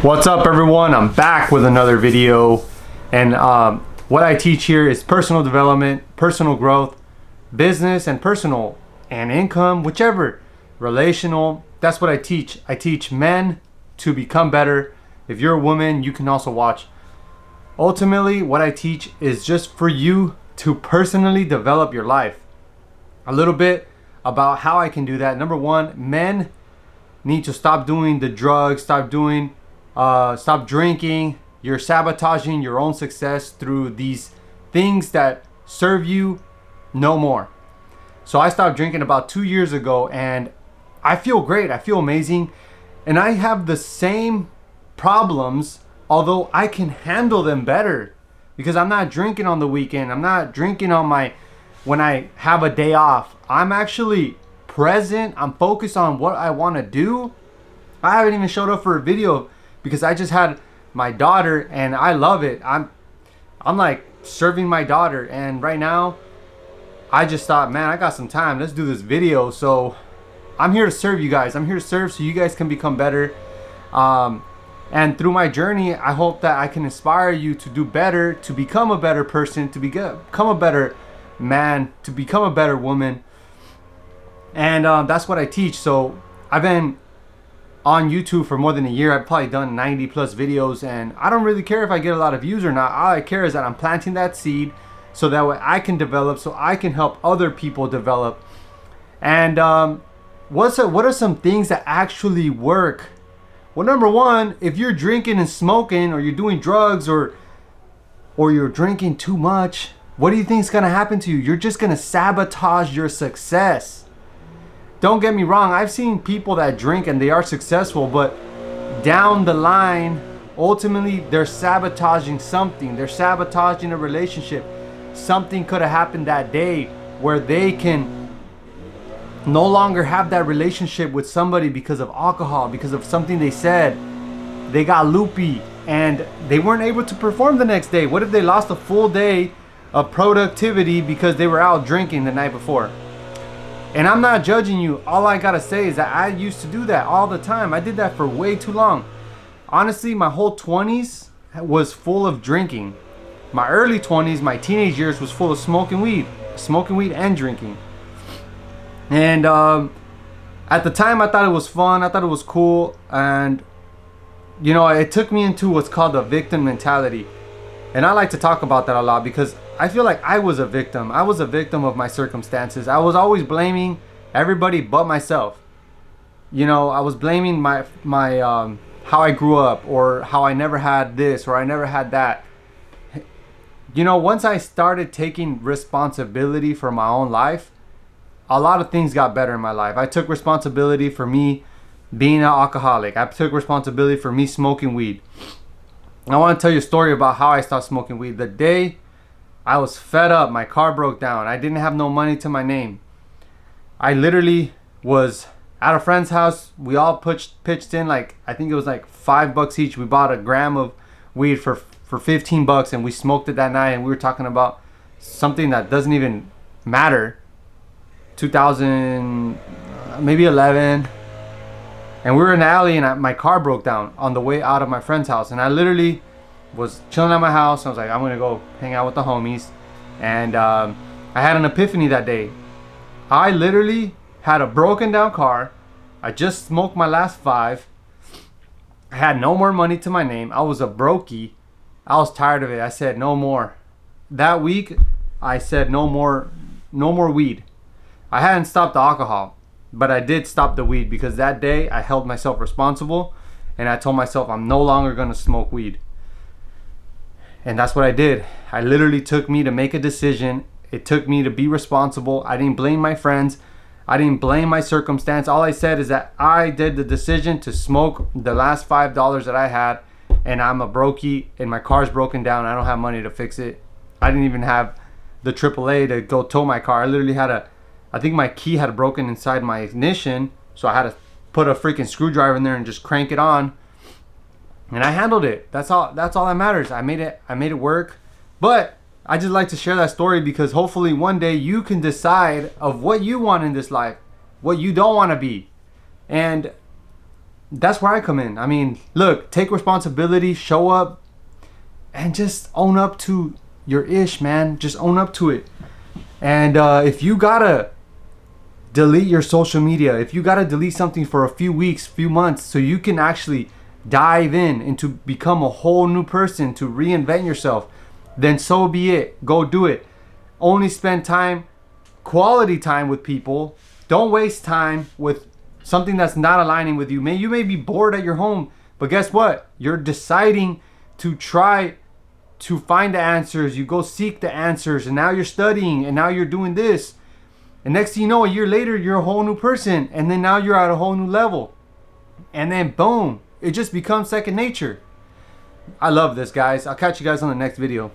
What's up, everyone? I'm back with another video, and what I teach here is personal development, personal growth, business and personal, and income, whichever, relational. That's what I teach. I teach men to become better. If you're a woman, you can also watch. Ultimately, what I teach is just for you to personally develop your life. A little bit about how I can do that. Number one, men need to stop doing the drugs, stop drinking. You're sabotaging your own success through these things that serve you no more. So I stopped drinking about 2 years ago, and I feel great. I feel amazing. And I have the same problems, although I can handle them better because I'm not drinking on the weekend. I'm not drinking when I have a day off. I'm actually present. I'm focused on what I want to do. I haven't even showed up for a video because I just had my daughter and I love it. I'm like serving my daughter, and right now I just thought, man, I got some time. Let's do this video. So I'm here to serve you guys. I'm here to serve so you guys can become better. And through my journey, I hope that I can inspire you to do better, to become a better person, to become a better man, to become a better woman. And that's what I teach. So I've been on YouTube for more than a year. I've probably done 90 plus videos, and I don't really care if I get a lot of views or not. All I care is that I'm planting that seed so that way I can develop, so I can help other people develop. And what are some things that actually work? Well, number one, if you're drinking and smoking, or you're doing drugs, or you're drinking too much, what do you think is going to happen to you? You're just going to sabotage your success. Don't get me wrong, I've seen people that drink and they are successful, but down the line, ultimately, they're sabotaging something. They're sabotaging a relationship. Something could have happened that day where they can no longer have that relationship with somebody because of alcohol, because of something they said. They got loopy and they weren't able to perform the next day. What if they lost a full day of productivity because they were out drinking the night before? And I'm not judging you. All I gotta say is that I used to do that all the time. I did that for way too long. Honestly, my whole 20s was full of drinking. My early 20s, my teenage years, was full of smoking weed and drinking. And at the time, I thought it was fun. I thought it was cool. And, you know, it took me into what's called the victim mentality. And I like to talk about that a lot because I feel like I was a victim. I was a victim of my circumstances. I was always blaming everybody but myself. You know, I was blaming my how I grew up, or how I never had this, or I never had that. You know, once I started taking responsibility for my own life, a lot of things got better in my life. I took responsibility for me being an alcoholic. I took responsibility for me smoking weed. I want to tell you a story about how I stopped smoking weed. The day I was fed up, my car broke down. I didn't have no money to my name. I literally was at a friend's house. We all pitched in, like, I think it was like $5 each. We bought a gram of weed for $15, and we smoked it that night. And we were talking about something that doesn't even matter. 2000, maybe 11. And we were in the alley, and my car broke down on the way out of my friend's house. And I literally was chilling at my house. I was like, I'm going to go hang out with the homies. And I had an epiphany that day. I literally had a broken down car. I just smoked my last 5. I had no more money to my name. I was a brokey. I was tired of it. I said, no more. That week, I said, no more weed. I hadn't stopped the alcohol, but I did stop the weed because that day I held myself responsible, and I told myself I'm no longer going to smoke weed. And that's what I did. I literally took me to make a decision. It took me to be responsible. I didn't blame my friends. I didn't blame my circumstance. All I said is that I did the decision to smoke the last $5 that I had, and I'm a brokey, and my car's broken down. I don't have money to fix it. I didn't even have the AAA to go tow my car. I literally had I think my key had broken inside my ignition, so I had to put a freaking screwdriver in there and just crank it on. And I handled it. That's all that matters. I made it work. But I just like to share that story because hopefully one day you can decide of what you want in this life, what you don't want to be. And that's where I come in. I mean, look, take responsibility, show up, and just own up to your ish, man. Just own up to it. And if you gotta delete your social media, if you gotta delete something for a few weeks, few months, so you can actually dive in and to become a whole new person, to reinvent yourself, then so be it. Go do it. Only spend time, quality time with people. Don't waste time with something that's not aligning with you. You may be bored at your home, but guess what? You're deciding to try to find the answers. You go seek the answers, and now you're studying, and now you're doing this. And next thing you know, a year later, you're a whole new person, and then now you're at a whole new level. And then boom, it just becomes second nature. I love this, guys. I'll catch you guys on the next video.